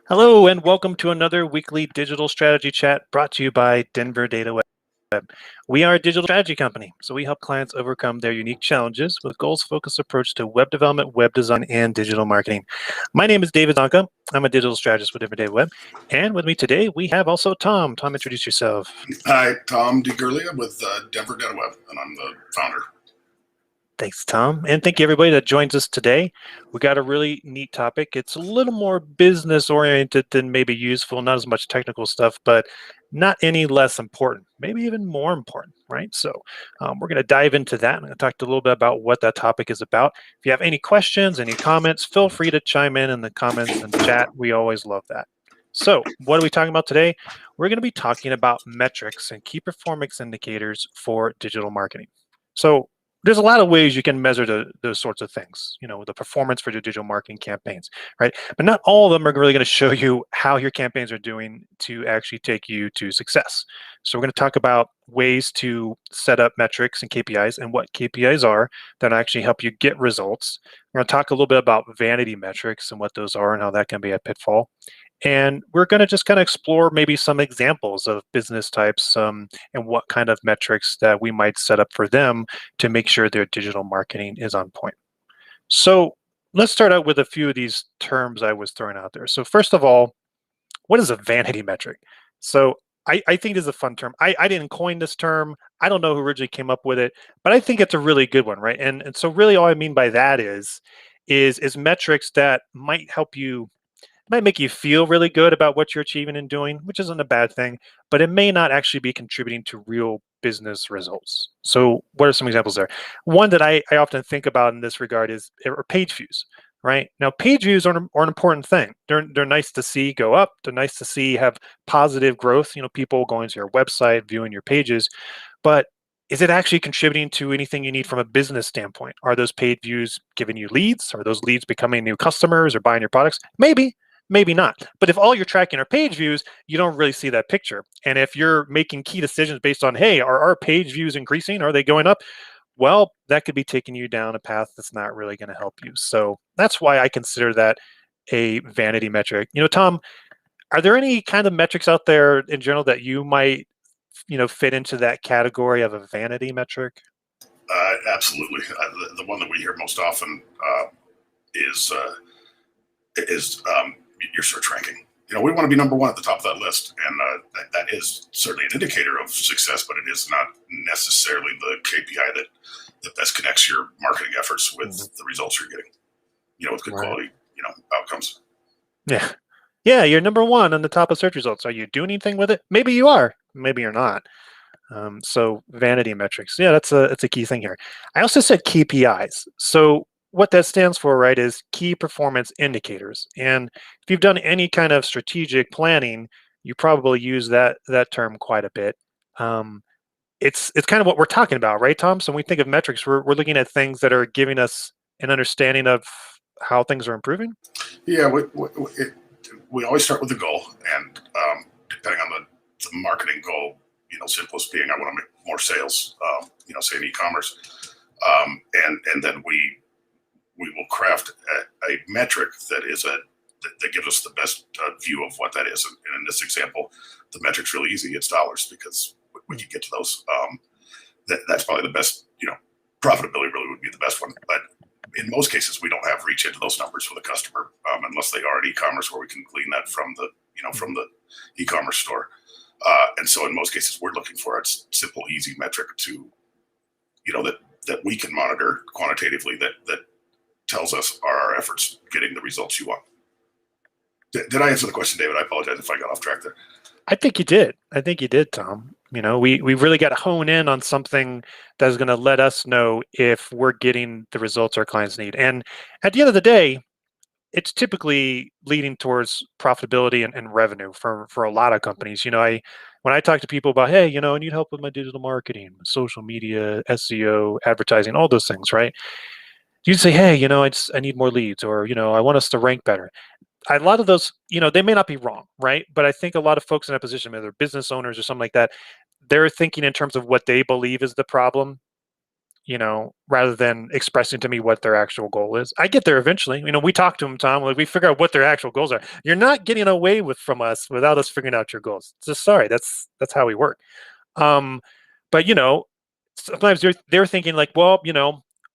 Hello, and welcome to another weekly digital strategy chat brought to you by Denver Data Web. We are a digital strategy company, so we help clients overcome their unique challenges with a goals-focused approach to web development, web design, and digital marketing. My name is David Zonka. I'm a digital strategist with Denver Data Web, and with me today we have also Tom. Tom, introduce yourself. Hi, Tom DeGurlia with Denver Data Web, and I'm the founder. Thanks, Tom. And thank you, everybody that joins us today. We got a really neat topic. It's a little more business oriented than maybe useful, not as much technical stuff, but not any less important, maybe even more important, right? So we're going to dive into that. I'm going to talk a little bit about what that topic is about. If you have any questions, any comments, feel free to chime in the comments and chat. We always love that. So what are we talking about today? We're going to be talking about metrics and key performance indicators for digital marketing. So there's a lot of ways you can measure those sorts of things, the performance for your digital marketing campaigns, right? But not all of them are really going to show you how your campaigns are doing to actually take you to success. So we're going to talk about ways to set up metrics and KPIs and what KPIs are that actually help you get results. We're going to talk a little bit about vanity metrics and what those are and how that can be a pitfall. And we're going to just kind of explore maybe some examples of business types and what kind of metrics that we might set up for them to make sure their digital marketing is on point. So let's start out with a few of these terms I was throwing out there. So first of all, what is a vanity metric? So I think this is a fun term. I didn't coin this term. I don't know who originally came up with it, but I think it's a really good one, right? And so really all I mean by that is metrics that might help you, might make you feel really good about what you're achieving and doing, which isn't a bad thing, but it may not actually be contributing to real business results. So what are some examples there? One that I often think about in this regard is page views, right? Now, page views are an important thing. They're nice to see go up. They're nice to see have positive growth, people going to your website, viewing your pages, but is it actually contributing to anything you need from a business standpoint? Are those paid views giving you leads? Are those leads becoming new customers or buying your products? Maybe, maybe not. But if all you're tracking are page views, you don't really see that picture. And if you're making key decisions based on, hey, are our page views increasing? Are they going up? Well, that could be taking you down a path that's not really going to help you. So that's why I consider that a vanity metric. Tom, are there any kind of metrics out there in general that you might, fit into that category of a vanity metric? Absolutely. The one that we hear most often is your search ranking. We want to be number one at the top of that list, and that is certainly an indicator of success, but it is not necessarily the KPI that best connects your marketing efforts with the results you're getting. With good Right. quality, outcomes. Yeah. Yeah, you're number one on the top of search results. Are you doing anything with it? Maybe you are. Maybe you're not. So vanity metrics. Yeah, it's a key thing here. I also said KPIs. So what that stands for, right, is key performance indicators. And if you've done any kind of strategic planning, you probably use that term quite a bit. Um, it's kind of what we're talking about, right, Tom? So when we think of metrics, we're looking at things that are giving us an understanding of how things are improving. Yeah, we always start with the goal, and depending on the marketing goal, simplest being I want to make more sales, say in e-commerce, and then we will craft a metric that gives us the best view of what that is. And in this example, the metric's really easy. It's dollars, because when you get to those, that's probably the best. Profitability really would be the best one, but in most cases, we don't have reach into those numbers for the customer unless they are in e-commerce, where we can glean that from the e-commerce store. And so, in most cases, we're looking for a simple, easy metric to, that we can monitor quantitatively. That tells us, are our efforts getting the results you want? Did I answer the question, David? I apologize if I got off track there. I think you did. I think you did, Tom. We really got to hone in on something that's going to let us know if we're getting the results our clients need. And at the end of the day, it's typically leading towards profitability and revenue for a lot of companies. When I talk to people about, hey, I need help with my digital marketing, social media, SEO, advertising, all those things, right? You say, hey, I need more leads, or I want us to rank better. A lot of those, they may not be wrong, right? But I think a lot of folks in that position, whether they're business owners or something like that, they're thinking in terms of what they believe is the problem rather than expressing to me what their actual goal is. I get there eventually. We talk to them, Tom. Like, we figure out what their actual goals are. You're not getting away from us without us figuring out your goals. Just sorry, that's how we work. Um, but sometimes they're thinking like, well,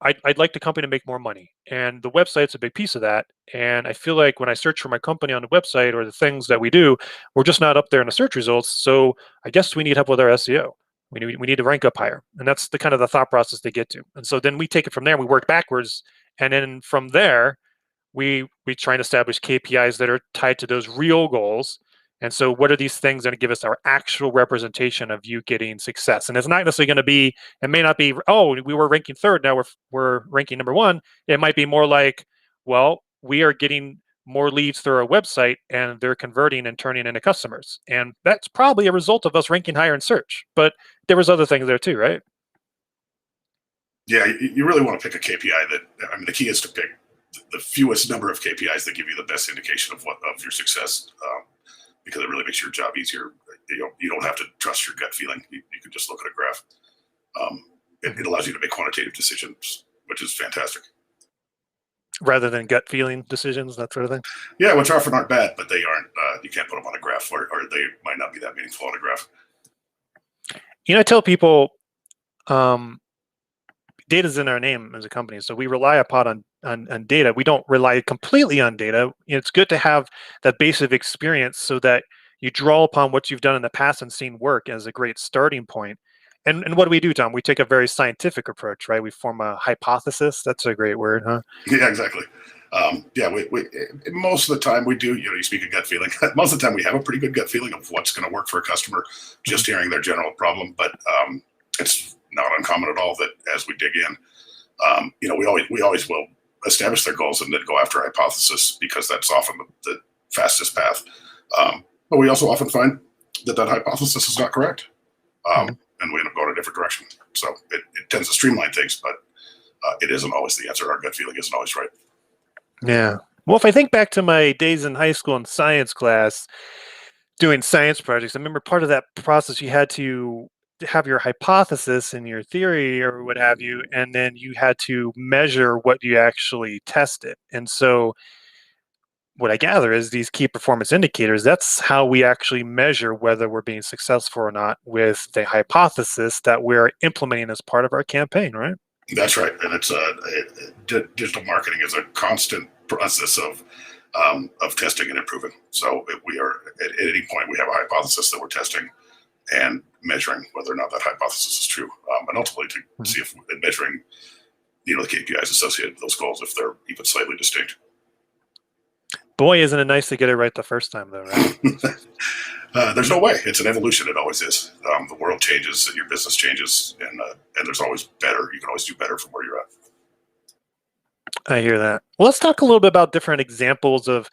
I'd like the company to make more money, and the website's a big piece of that. And I feel like when I search for my company on the website or the things that we do, we're just not up there in the search results. So I guess we need help with our SEO. We need to rank up higher, and that's the kind of the thought process they get to. And so then we take it from there. And we work backwards, and then from there we try and establish KPIs that are tied to those real goals. And so, what are these things that give us our actual representation of you getting success? And it's not necessarily going to be, it may not be, oh, we were ranking third, now we're ranking number one. It might be more like, well, we are getting more leads through our website, and they're converting and turning into customers. And that's probably a result of us ranking higher in search. But there was other things there too, right? Yeah, you really want to pick a KPI that, I mean, the key is to pick the fewest number of KPIs that give you the best indication of your success, because it really makes your job easier. You don't have to trust your gut feeling. You can just look at a graph. It allows you to make quantitative decisions, which is fantastic. Rather than gut feeling decisions, that sort of thing. Yeah, which often aren't bad, but they aren't. You can't put them on a graph, or they might not be that meaningful on a graph. I tell people, um, data's in our name as a company, so we rely upon on data. We don't rely completely on data. It's good to have that base of experience so that you draw upon what you've done in the past and seen work as a great starting point. And what do we do, Tom? We take a very scientific approach, right? We form a hypothesis. That's a great word, huh? Yeah, exactly. Yeah, we most of the time we do. You speak of gut feeling. Most of the time we have a pretty good gut feeling of what's going to work for a customer, just Mhm. hearing their general problem. But it's not uncommon at all that as we dig in, we always will establish their goals and then go after a hypothesis, because that's often the fastest path. But we also often find that hypothesis is not correct, Mhm. and we end up going a different direction. So it tends to streamline things, but it isn't always the answer. Our gut feeling isn't always right. Yeah. Well, if I think back to my days in high school in science class, doing science projects, I remember part of that process you had to have your hypothesis and your theory or what have you, and then you had to measure what you actually tested. And so what I gather is these key performance indicators, that's how we actually measure whether we're being successful or not with the hypothesis that we're implementing as part of our campaign, right? That's right, and it's digital marketing is a constant process of testing and improving. So we are at any point we have a hypothesis that we're testing and measuring whether or not that hypothesis is true, and ultimately to Mhm. see if measuring the KPIs associated with those goals, if they're even slightly distinct. Boy, isn't it nice to get it right the first time, though, right? There's no way. It's an evolution. It always is. The world changes, and your business changes, and there's always better. You can always do better from where you're at. I hear that. Well, let's talk a little bit about different examples of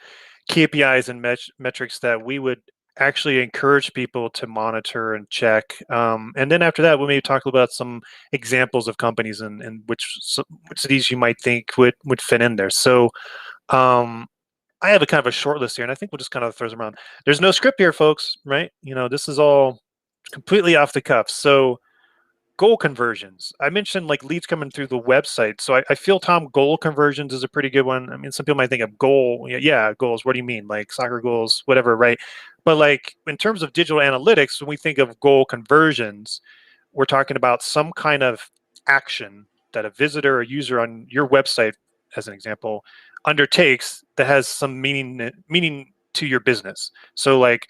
KPIs and metrics that we would actually encourage people to monitor and check. And then after that, we'll maybe talk about some examples of companies and which of these you might think would fit in there. So um, I have a kind of a short list here, and I think we'll just kind of throw them around. There's no script here, folks, right? This is all completely off the cuff. So goal conversions. I mentioned like leads coming through the website. So I feel, Tom, goal conversions is a pretty good one. I mean, some people might think of goal. Yeah, goals. What do you mean? Like soccer goals, whatever, right? But like in terms of digital analytics, when we think of goal conversions, we're talking about some kind of action that a visitor or user on your website, as an example, undertakes that has some meaning to your business. So like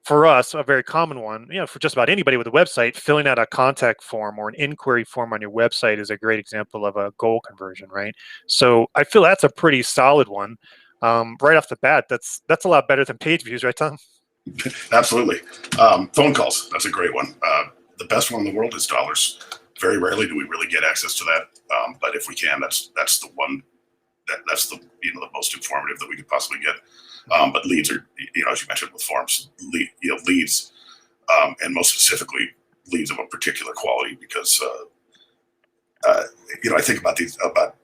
for us, a very common one, for just about anybody with a website, filling out a contact form or an inquiry form on your website is a great example of a goal conversion, right? So I feel that's a pretty solid one. Right off the bat, that's a lot better than page views, right, Tom? Absolutely. Phone calls. That's a great one. The best one in the world is dollars. Very rarely do we really get access to that, but if we can, that's the one that's the most informative that we could possibly get. But leads are, as you mentioned with forms, leads, and most specifically leads of a particular quality, because I think about these about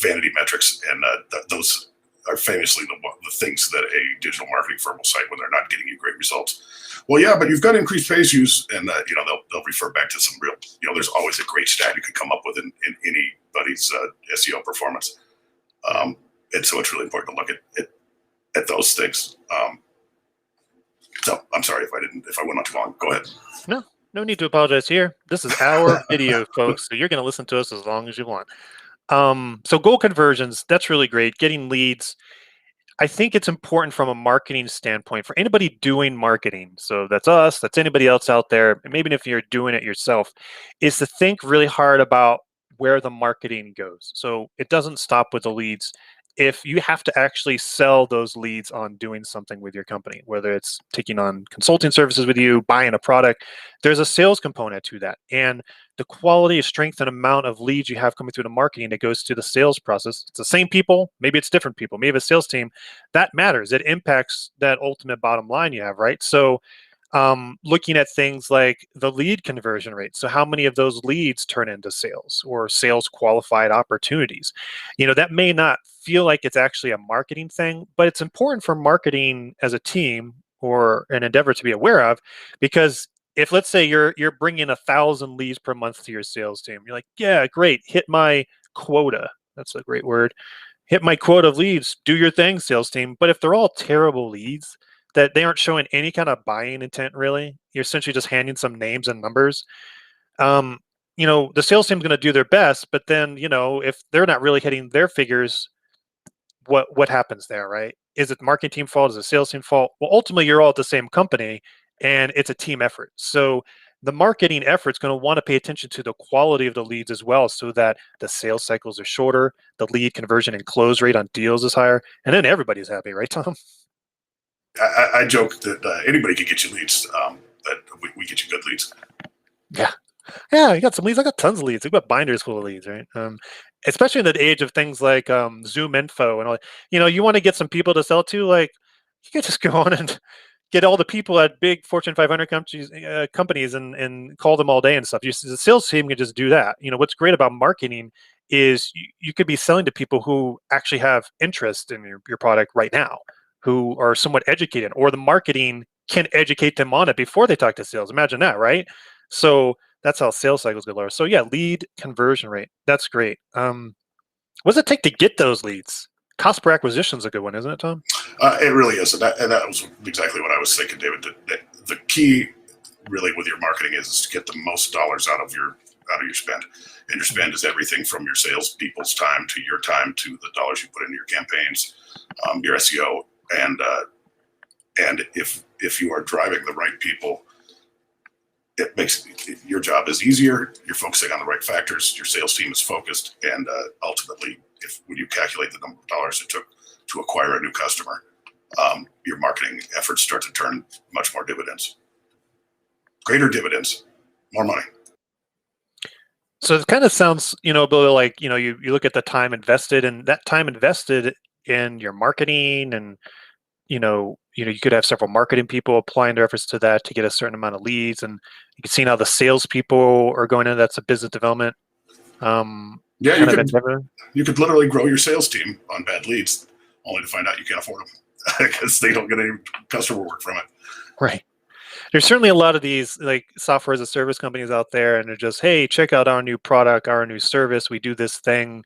vanity metrics, and those are famously the things that a digital marketing firm will cite when they're not getting you great results. Well, yeah, but you've got increased page views, and they'll refer back to some real. There's always a great stat you can come up with in anybody's SEO performance, and so it's really important to look at those things. So I'm sorry if I went on too long. Go ahead. No need to apologize here. This is our video, folks, so you're going to listen to us as long as you want. So goal conversions, that's really great. Getting leads. I think it's important from a marketing standpoint for anybody doing marketing. So that's us, that's anybody else out there, and maybe if you're doing it yourself, is to think really hard about where the marketing goes. So it doesn't stop with the leads. If you have to actually sell those leads on doing something with your company, whether it's taking on consulting services with you, buying a product, there's a sales component to that. And the quality, strength, and amount of leads you have coming through the marketing that goes to the sales process. It's the same people, maybe it's different people, maybe a sales team. That matters. It impacts that ultimate bottom line you have, right? So looking at things like the lead conversion rate. So how many of those leads turn into sales or sales qualified opportunities? That may not feel like it's actually a marketing thing, but it's important for marketing as a team or an endeavor to be aware of, because if, let's say, you're bringing 1,000 leads per month to your sales team, you're like, yeah, great, hit my quota. That's a great word. Hit my quota of leads, do your thing, sales team. But if they're all terrible leads, that they aren't showing any kind of buying intent, really, you're essentially just handing some names and numbers. The sales team's going to do their best, but then, if they're not really hitting their figures, what happens there, right? Is it the marketing team fault? Is it sales team fault? Well, ultimately, you're all at the same company, and it's a team effort. So the marketing effort's going to want to pay attention to the quality of the leads as well, so that the sales cycles are shorter, the lead conversion and close rate on deals is higher, and then everybody's happy, right, Tom? I joke that anybody can get you leads. That we get you good leads. Yeah. Yeah, you got some leads. I got tons of leads. We've got binders full of leads, right? Especially in the age of things like Zoom info and all. You want to get some people to sell to. Like, you can just go on and get all the people at big Fortune 500 companies and call them all day and stuff. The sales team can just do that. What's great about marketing is you could be selling to people who actually have interest in your product right now, who are somewhat educated, or the marketing can educate them on it before they talk to sales. Imagine that, right? So that's how sales cycles get lower. So yeah, lead conversion rate. That's great. What does it take to get those leads? Cost per acquisition is a good one, isn't it, Tom? It really is, and that was exactly what I was thinking, David. That the key, really, with your marketing is to get the most dollars out of your spend. And your spend is everything from your sales people's time to your time to the dollars you put into your campaigns, your SEO, and if you are driving the right people, it makes your job is easier. You're focusing on the right factors. Your sales team is focused, and ultimately, when you calculate the number of dollars it took to acquire a new customer, your marketing efforts start to turn much more dividends, greater dividends, more money. So it kind of sounds, a bit like, you look at the time invested, and that time invested in your marketing, and you could have several marketing people applying their efforts to that to get a certain amount of leads, and you can see now the salespeople are going in. That's a business development. Yeah, you could literally grow your sales team on bad leads, only to find out you can't afford them because they don't get any customer work from it. Right. There's certainly a lot of these like software as a service companies out there, and they're just, hey, check out our new product, our new service. We do this thing.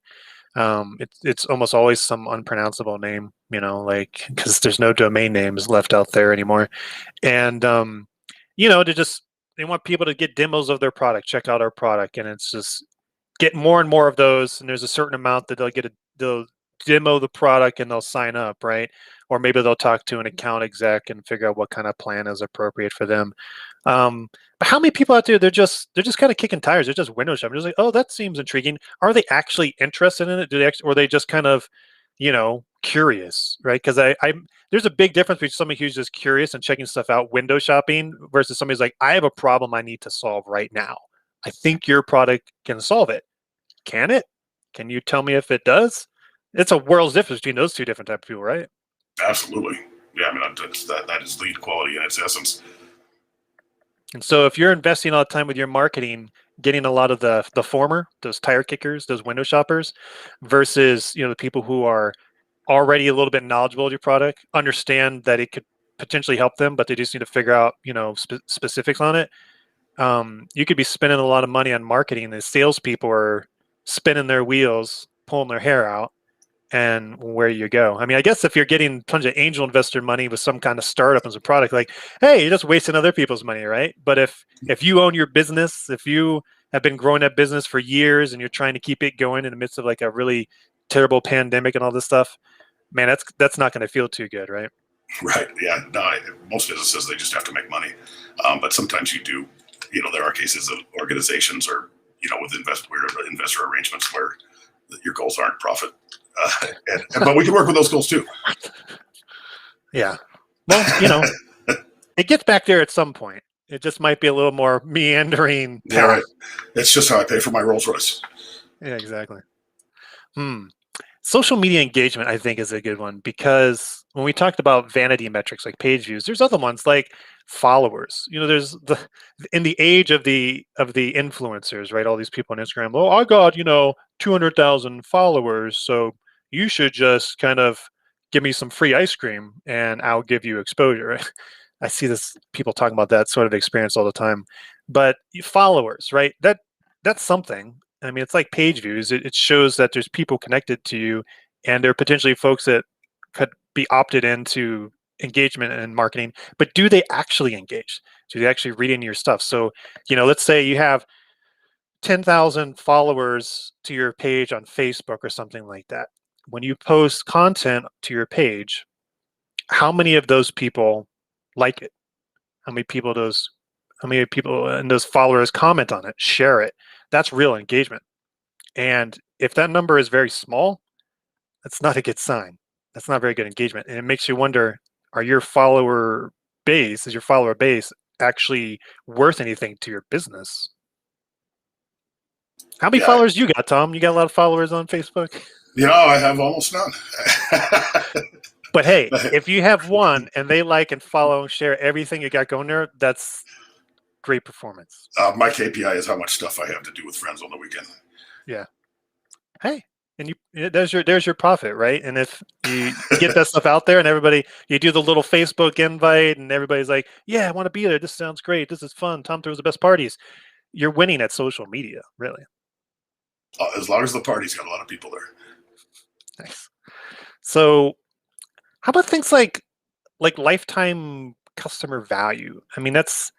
It's almost always some unpronounceable name, like, because there's no domain names left out there anymore. And they want people to get demos of their product, check out our product, and it's just get more and more of those. And there's a certain amount that they'll demo the product and they'll sign up, right? Or maybe they'll talk to an account exec and figure out what kind of plan is appropriate for them. But how many people out there, they're just kind of kicking tires. They're just window shopping. Just like, oh, that seems intriguing. Are they actually interested in it? Or are they just kind of, curious, right? Because there's a big difference between somebody who's just curious and checking stuff out, window shopping, versus somebody's like, I have a problem I need to solve right now. I think your product can solve it. Can it? Can you tell me if it does? It's a world's difference between those two different types of people, right? Absolutely. Yeah, I mean, that is lead quality in its essence. And so if you're investing all the time with your marketing, getting a lot of the former, those tire kickers, those window shoppers, versus the people who are already a little bit knowledgeable of your product, understand that it could potentially help them, but they just need to figure out, specifics on it. You could be spending a lot of money on marketing. The salespeople are spinning their wheels, pulling their hair out, and where you go. I mean, I guess if you're getting tons of angel investor money with some kind of startup as a product, like, hey, you're just wasting other people's money, right? But if you own your business, if you have been growing that business for years and you're trying to keep it going in the midst of like a really terrible pandemic and all this stuff, man, that's not going to feel too good, right? Right. Yeah. No, most businesses, they just have to make money. But sometimes you do, there are cases of organizations or, with investor arrangements where your goals aren't profit. But we can work with those goals too. Yeah. Well, it gets back there at some point. It just might be a little more meandering Yeah. path. Right. It's just how I pay for my Rolls Royce. Yeah, exactly. Hmm. Social media engagement, I think, is a good one because when we talked about vanity metrics like page views, there's other ones like followers. There's the in the age of the influencers, right? All these people on Instagram. Oh, I got 200,000 followers, so you should just kind of give me some free ice cream and I'll give you exposure. I see this people talking about that sort of experience all the time. But followers, right? That's something. I mean, it's like page views. It shows that there's people connected to you, and there are potentially folks that could be opted into engagement and marketing. But do they actually engage? Do they actually read into your stuff? So, let's say you have 10,000 followers to your page on Facebook or something like that. When you post content to your page, how many of those people like it? How many people and those followers comment on it, share it? That's real engagement. And if that number is very small, that's not a good sign. That's not very good engagement. And it makes you wonder, are is your follower base actually worth anything to your business? How many Yeah. followers you got, Tom? You got a lot of followers on Facebook? I have almost none. But hey, if you have one and they like and follow and share everything you got going there, that's great performance. My KPI is how much stuff I have to do with friends on the weekend. Yeah. Hey, and there's your profit, right? And if you get that stuff out there and you do the little Facebook invite and everybody's like, yeah, I want to be there. This sounds great. This is fun. Tom throws the best parties. You're winning at social media, really. As long as the party's got a lot of people there. Nice. So how about things like lifetime customer value? I mean, that's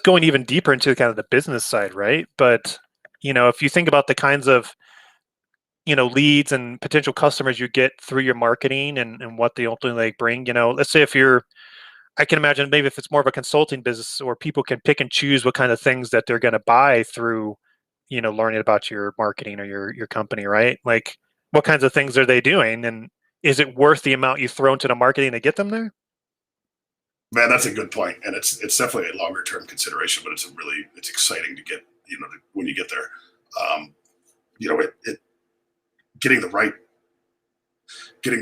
going even deeper into kind of the business side, right? But if you think about the kinds of leads and potential customers you get through your marketing and what they ultimately bring, let's say I can imagine maybe if it's more of a consulting business or people can pick and choose what kind of things that they're going to buy through learning about your marketing or your company, right? Like what kinds of things are they doing, and is it worth the amount you throw into the marketing to get them there? Man, that's a good point, and it's definitely a longer term consideration, but it's exciting to get when you get there. Um, it getting the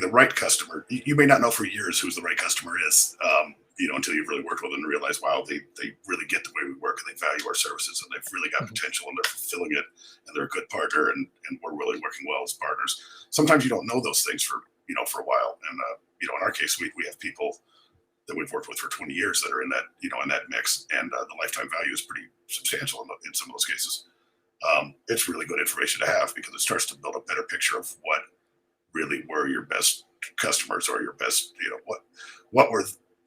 right customer. You may not know for years who's the right customer is, until you've really worked with them and realize, wow, they really get the way we work and they value our services and they've really got Mhm. potential and they're fulfilling it and they're a good partner and we're really working well as partners. Sometimes you don't know those things for a while, and in our case, we have people that we've worked with for 20 years that are in that mix, and the lifetime value is pretty substantial in some of those cases. It's really good information to have because it starts to build a better picture of what really were your best customers or your best, what were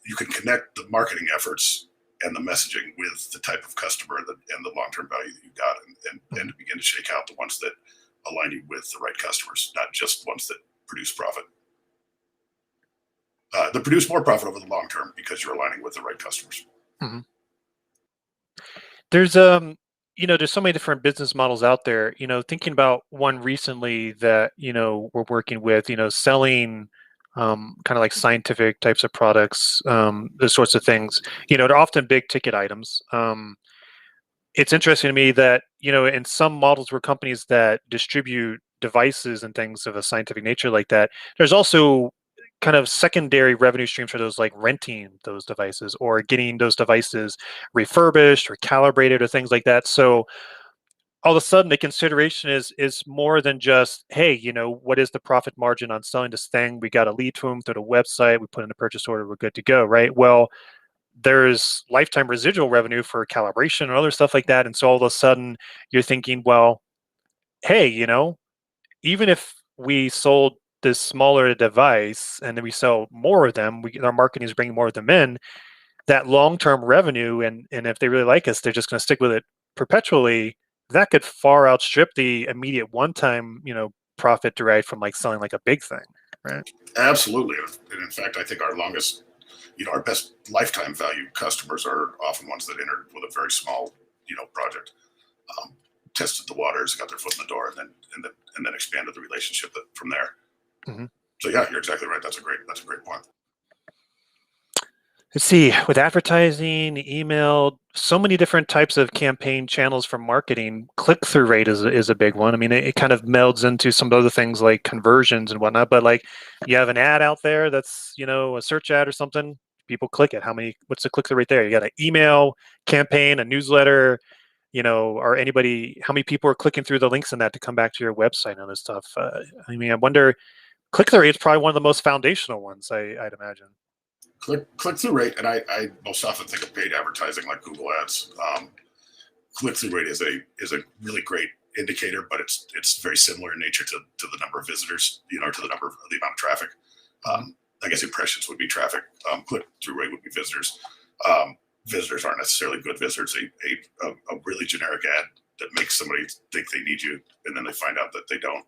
you can connect the marketing efforts and the messaging with the type of customer and the long-term value that you got, and Mhm. to begin to shake out the ones that align you with the right customers, not just ones that produce profit. That produce more profit over the long term because you're aligning with the right customers. Mhm. There's there's so many different business models out there. Thinking about one recently that we're working with, selling kind of like scientific types of products, those sorts of things. They're often big ticket items. It's interesting to me that in some models where companies that distribute devices and things of a scientific nature like that, there's also kind of secondary revenue streams for those, like renting those devices or getting those devices refurbished or calibrated or things like that. So all of a sudden the consideration is more than just, hey, what is the profit margin on selling this thing? We got a lead to them through the website, we put in a purchase order, we're good to go, right? Well, there's lifetime residual revenue for calibration and other stuff like that. And so all of a sudden you're thinking, well, hey, even if we sold this smaller device and then we sell more of them, our marketing is bringing more of them in, that long-term revenue, and if they really like us, they're just going to stick with it perpetually. That could far outstrip the immediate one-time, profit derived from like selling like a big thing, right? Absolutely. And in fact, I think our longest, our best lifetime value customers are often ones that entered with a very small, project, tested the waters, got their foot in the door, and then expanded the relationship from there. Hmm. So yeah, you're exactly right. That's a great point. Let's see, with advertising, email, so many different types of campaign channels for marketing. Click-through rate is a big one. I mean, it kind of melds into some other things like conversions and whatnot. But like, you have an ad out there that's a search ad or something. People click it. What's the click-through rate there? You got an email campaign, a newsletter. Or how many people are clicking through the links in that to come back to your website and other stuff? I mean, I wonder. Click-through rate is probably one of the most foundational ones, I'd imagine. Click through rate, and I most often think of paid advertising like Google Ads. Click through rate is a really great indicator, but it's very similar in nature to the number of visitors, to the amount of traffic. I guess impressions would be traffic. Click through rate would be visitors. Visitors aren't necessarily good visitors. A really generic ad that makes somebody think they need you, and then they find out that they don't.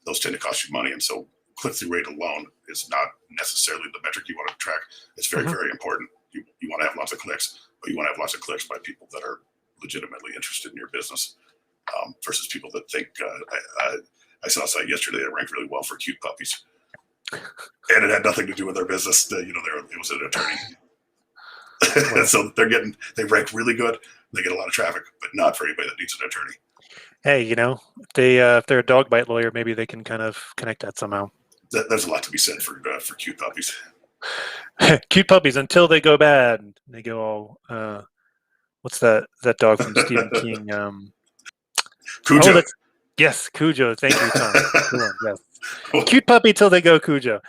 Those tend to cost you money, and so click-through rate alone is not necessarily the metric you want to track. It's very, very important. You want to have lots of clicks, but you want to have lots of clicks by people that are legitimately interested in your business, versus people that think. I saw a site yesterday that ranked really well for cute puppies, and it had nothing to do with their business. It was an attorney. Wow. So they rank really good. They get a lot of traffic, but not for anybody that needs an attorney. Hey, if they're a dog bite lawyer, maybe they can kind of connect that somehow. There's a lot to be said for cute puppies. Cute puppies until they go bad. They go all. What's that dog from Stephen King? Cujo. Oh, yes, Cujo. Thank you, Tom. Yes, cute puppy till they go Cujo.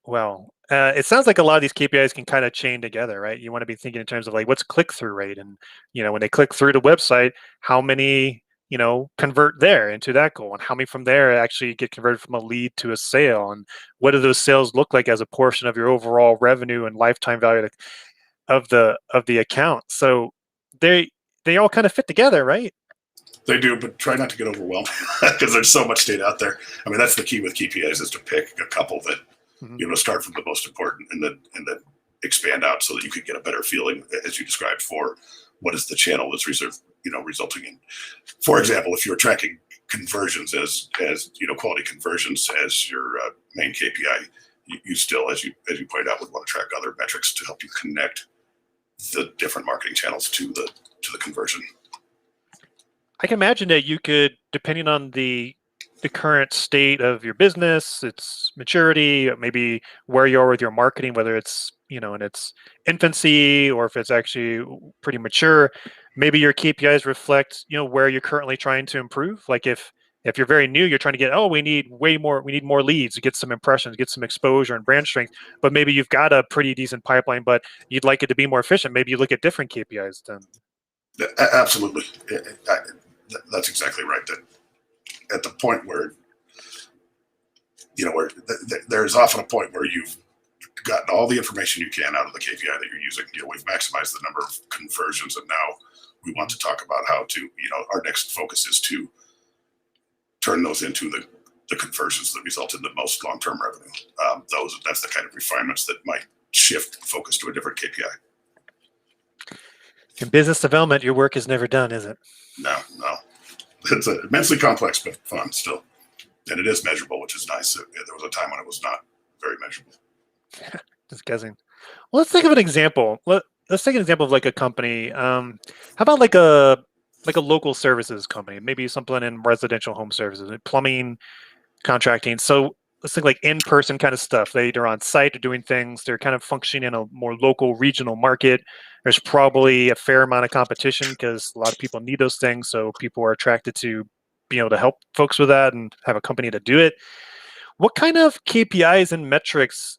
Well, it sounds like a lot of these KPIs can kind of chain together, right? You want to be thinking in terms of like what's click-through rate, and when they click through the website, how many convert there into that goal, and how many from there actually get converted from a lead to a sale, and what do those sales look like as a portion of your overall revenue and lifetime value of the account? So they all kind of fit together, right? They do, but try not to get overwhelmed because there's so much data out there. I mean, that's the key with KPIs, is to pick a couple that start from the most important, and then expand out so that you can get a better feeling, as you described, for what is the channel that's resulting in. For example, if you're tracking conversions as quality conversions as your main KPI, you still, as you pointed out, would want to track other metrics to help you connect the different marketing channels to the conversion. I can imagine that you could, depending on the current state of your business, its maturity, maybe where you are with your marketing, whether it's in its infancy or if it's actually pretty mature, maybe your KPIs reflect where you're currently trying to improve. Like if you're very new, you're trying to get, we need more leads to get some impressions, get some exposure and brand strength, but maybe you've got a pretty decent pipeline, but you'd like it to be more efficient. Maybe you look at different KPIs then. Absolutely. That's exactly right. That at the point where there's often a point where you've gotten all the information you can out of the KPI that you're using. We've maximized the number of conversions, and now we want to talk about how to, our next focus is to turn those into the conversions that result in the most long-term revenue. That's the kind of refinements that might shift focus to a different KPI. In business development, your work is never done, is it? No. It's immensely complex, but fun still. And it is measurable, which is nice. There was a time when it was not very measurable. Just guessing. Well, let's think of an example. Let's take an example of like a company. How about like a local services company, maybe something in residential home services, plumbing, contracting. So let's think like in-person kind of stuff. They're on site, they're doing things, they're kind of functioning in a more local regional market. There's probably a fair amount of competition because a lot of people need those things. So people are attracted to being able to help folks with that and have a company to do it. What kind of KPIs and metrics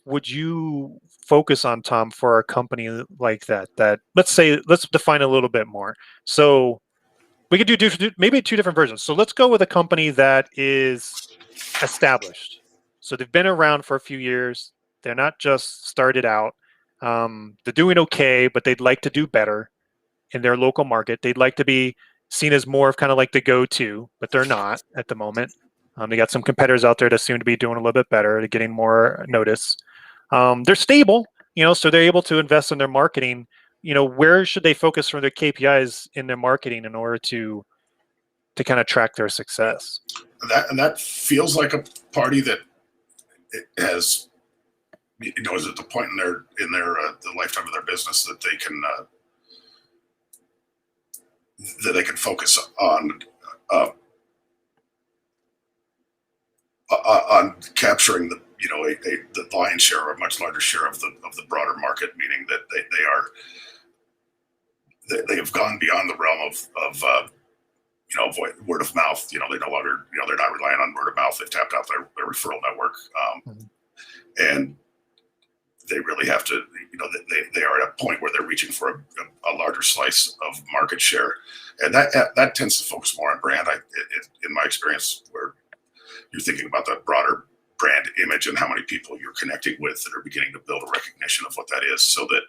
would you focus on, Tom, for a company like that? That let's define a little bit more. So we could maybe two different versions. So let's go with a company that is established. So they've been around for a few years. They're not just started out. They're doing okay, but they'd like to do better in their local market. They'd like to be seen as more of kind of like the go-to, but they're not at the moment. They got some competitors out there that seem to be doing a little bit better, they're getting more notice. They're stable, so they're able to invest in their marketing. Where should they focus from their KPIs in their marketing in order to kind of track their success? That feels like a party that has, is at the point in their the lifetime of their business that they can focus uh, on capturing the lion's share or a much larger share of the broader market, meaning that they have gone beyond the realm of word of mouth. They no longer, they're not relying on word of mouth. They've tapped out their referral network, Mhm. and they really have to, they are at a point where they're reaching for a larger slice of market share, and that tends to focus more on brand. In my experience, where you're thinking about the broader brand image and how many people you're connecting with that are beginning to build a recognition of what that is, so that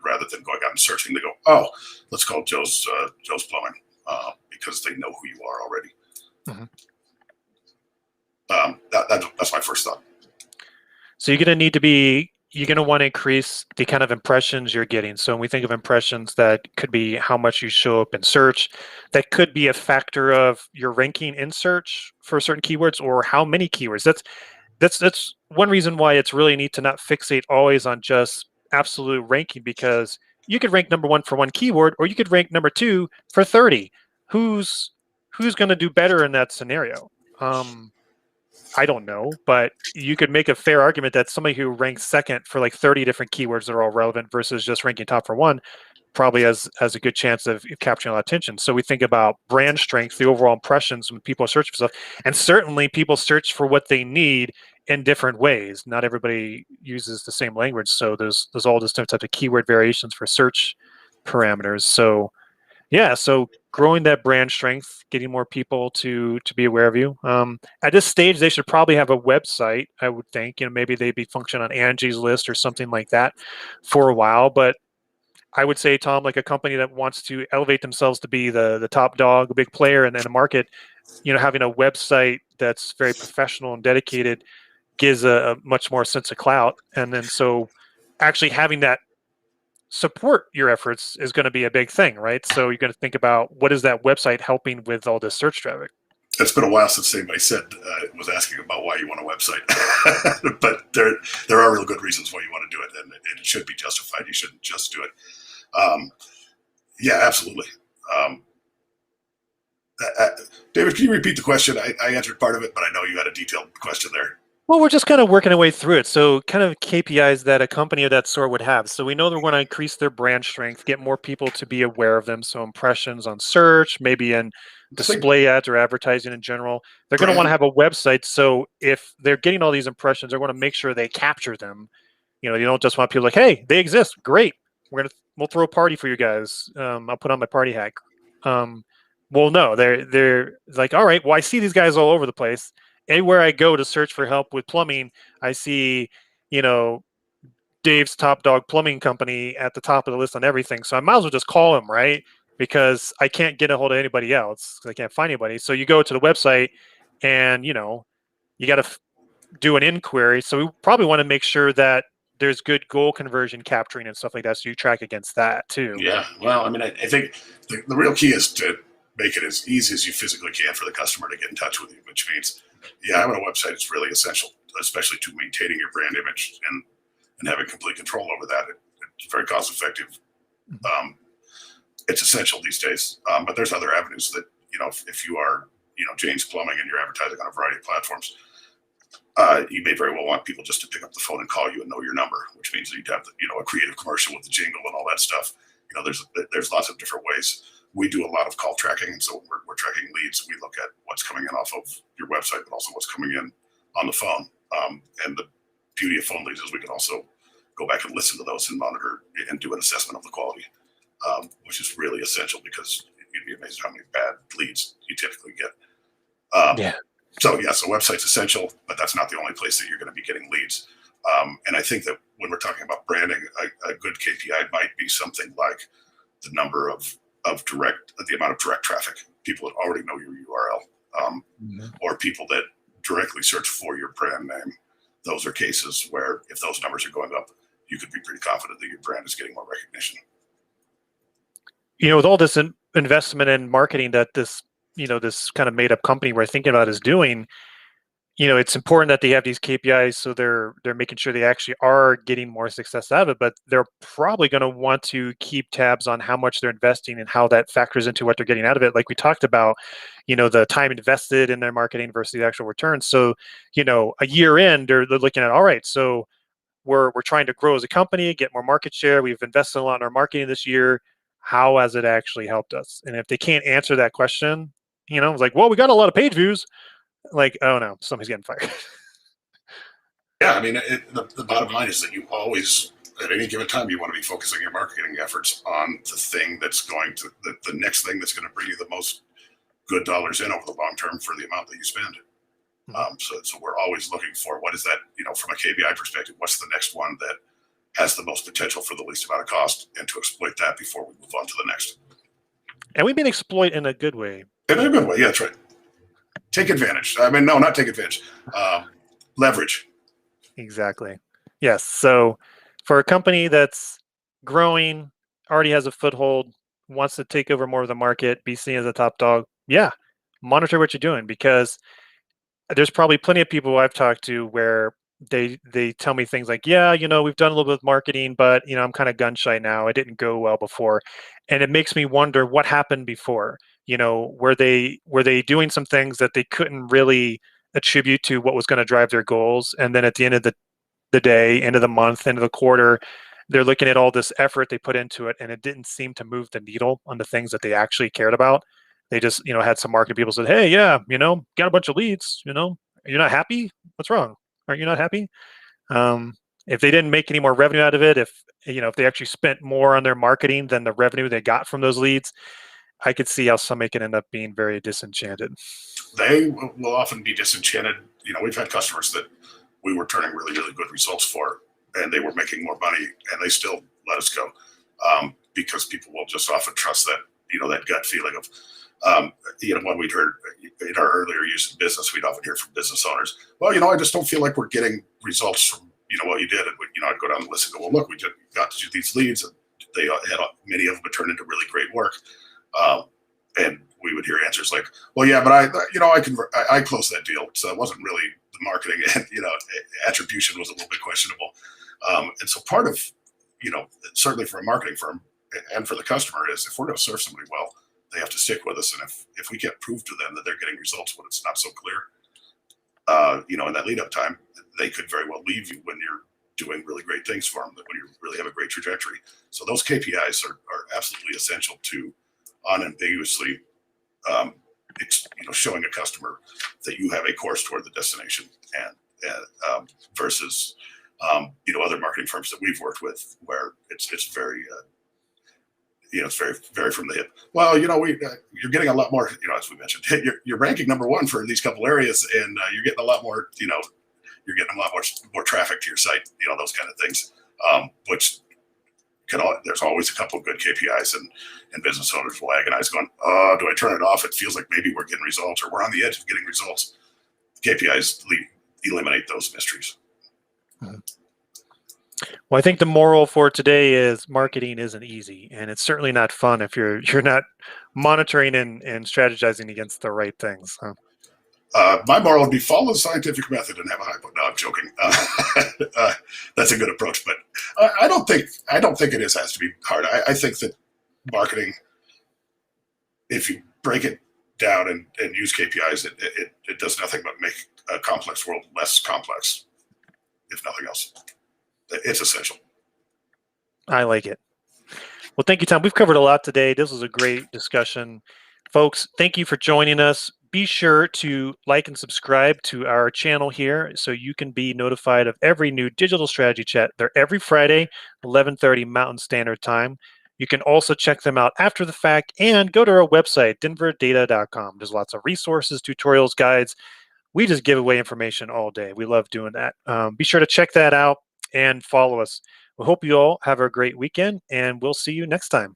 rather than going out and searching, they go, oh, let's call Joe's Plumbing, because they know who you are already. Mhm. That's my first thought. So you're going to want to increase the kind of impressions you're getting. So when we think of impressions, that could be how much you show up in search. That could be a factor of your ranking in search for certain keywords or how many keywords. That's one reason why it's really neat to not fixate always on just absolute ranking, because you could rank number one for one keyword, or you could rank number two for 30. Who's who's going to do better in that scenario? Um, I don't know, but you could make a fair argument that somebody who ranks second for like 30 different keywords that are all relevant versus just ranking top for one probably has a good chance of capturing a lot of attention. So we think about brand strength, the overall impressions when people are searching for stuff, and certainly people search for what they need in different ways. Not everybody uses the same language, so there's all these different types of keyword variations for search parameters. So yeah, so growing that brand strength, getting more people to be aware of you. At this stage, they should probably have a website. I would think, maybe they'd be functioning on Angie's List or something like that for a while. But I would say, Tom, like a company that wants to elevate themselves to be the top dog, a big player in the market, having a website that's very professional and dedicated gives a much more sense of clout. And then so actually having that support your efforts is going to be a big thing, right? So you're going to think about what is that website helping with all this search traffic. It's been a while since anybody was asking about why you want a website, but there are real good reasons why you want to do it, and it should be justified. You shouldn't just do it. Yeah, absolutely. Um, David, can you repeat the question? I answered part of it, but I know you had a detailed question there. Well, we're just kind of working our way through it. So kind of KPIs that a company of that sort would have. So we know they're going to increase their brand strength, get more people to be aware of them. So impressions on search, maybe in display ads or advertising in general. They're going to want to Brand. have a website. So if they're getting all these impressions, they're going to make sure they capture them. You don't just want people like, hey, they exist. Great. We'll throw a party for you guys. I'll put on my party hat. Well, no, they're like, all right, well, I see these guys all over the place. Anywhere I go to search for help with plumbing, I see, you know, Dave's Top Dog Plumbing Company at the top of the list on everything. So I might as well just call him, right? Because I can't get a hold of anybody else because I can't find anybody. So you go to the website and, you got to do an inquiry. So we probably want to make sure that there's good goal conversion capturing and stuff like that. So you track against that too. Yeah. Well, I mean, I think the real key is to make it as easy as you physically can for the customer to get in touch with you, which means, yeah, having a website is really essential, especially to maintaining your brand image and having complete control over that. It's very cost effective. Um, it's essential these days. But there's other avenues that, if you are, James Plumbing and you're advertising on a variety of platforms, You may very well want people just to pick up the phone and call you and know your number, which means that you'd have a creative commercial with the jingle and all that stuff. There's lots of different ways. We do a lot of call tracking, and so we're tracking leads. We look at what's coming in off of your website, but also what's coming in on the phone. And the beauty of phone leads is we can also go back and listen to those and monitor and do an assessment of the quality, which is really essential because you'd be amazed how many bad leads you typically get. Yeah. So website's essential, but that's not the only place that you're going to be getting leads. And I think that when we're talking about branding, a good KPI might be something like the number of the amount of direct traffic, people that already know your URL, or people that directly search for your brand name. Those are cases where if those numbers are going up, you could be pretty confident that your brand is getting more recognition. With all this investment in marketing that this kind of made up company we're thinking about is doing, it's important that they have these KPIs so they're making sure they actually are getting more success out of it, but they're probably going to want to keep tabs on how much they're investing and how that factors into what they're getting out of it. Like we talked about, the time invested in their marketing versus the actual returns. So, a year in, they're looking at, all right, so we're trying to grow as a company, get more market share. We've invested a lot in our marketing this year. How has it actually helped us? And if they can't answer that question, it's like, well, we got a lot of page views. Like, oh no, somebody's getting fired. Yeah, I mean, the bottom line is that you always, at any given time, you want to be focusing your marketing efforts on the thing that's going to, the next thing that's going to bring you the most good dollars in over the long term for the amount that you spend. So we're always looking for what is that, from a KPI perspective, what's the next one that has the most potential for the least amount of cost, and to exploit that before we move on to the next. And we mean exploit in a good way. In a good way, yeah, that's right. Take advantage. I mean, no, not take advantage. Leverage. Exactly. Yes. So for a company that's growing, already has a foothold, wants to take over more of the market, be seen as a top dog, yeah, monitor what you're doing, because there's probably plenty of people I've talked to where they tell me things like, yeah, we've done a little bit of marketing, but I'm kind of gun shy now. It didn't go well before. And it makes me wonder what happened before. Were they doing some things that they couldn't really attribute to what was going to drive their goals? And then at the end of the day, end of the month, end of the quarter, they're looking at all this effort they put into it, and it didn't seem to move the needle on the things that they actually cared about. They just, had some market people said, hey, yeah, got a bunch of leads, you're not happy? What's wrong? Aren't you not happy? If they didn't make any more revenue out of it, if they actually spent more on their marketing than the revenue they got from those leads, I could see how somebody can end up being very disenchanted. They will often be disenchanted. We've had customers that we were turning really, really good results for, and they were making more money, and they still let us go, because people will just often trust that, that gut feeling of, when we'd heard in our earlier use of business, we'd often hear from business owners, well, I just don't feel like we're getting results from, what you did. And, I'd go down and listen and go, well, look, we just got to do these leads, and they had many of them turned into really great work. And we would hear answers like, well, yeah, but I closed that deal. So it wasn't really the marketing and, attribution was a little bit questionable. And so part of, certainly for a marketing firm and for the customer is, if we're going to serve somebody well, they have to stick with us. And if we can't prove to them that they're getting results when it's not so clear, in that lead up time, they could very well leave you when you're doing really great things for them, when you really have a great trajectory. So those KPIs are absolutely essential to unambiguously, showing a customer that you have a course toward the destination, and versus, other marketing firms that we've worked with where it's very, it's very, very from the hip. Well, you're getting a lot more, as we mentioned, you're ranking number one for these couple areas, and you're getting a lot more, you're getting a lot more traffic to your site, those kind of things, which there's always a couple of good KPIs, and business owners will agonize going, oh, do I turn it off? It feels like maybe we're getting results, or we're on the edge of getting results. KPIs eliminate those mysteries. Mm-hmm. Well, I think the moral for today is marketing isn't easy, and it's certainly not fun if you're not monitoring and strategizing against the right things. Huh? My moral would be follow the scientific method and have a high point. No, I'm joking. That's a good approach, but I don't think it has to be hard. I think that marketing, if you break it down and use KPIs, it does nothing but make a complex world less complex, if nothing else. It's essential. I like it. Well, thank you, Tom. We've covered a lot today. This was a great discussion. Folks, thank you for joining us. Be sure to like and subscribe to our channel here so you can be notified of every new digital strategy chat. They're every Friday, 11:30 Mountain Standard Time. You can also check them out after the fact and go to our website, denverdata.com. There's lots of resources, tutorials, guides. We just give away information all day. We love doing that. Be sure to check that out and follow us. We hope you all have a great weekend, and we'll see you next time.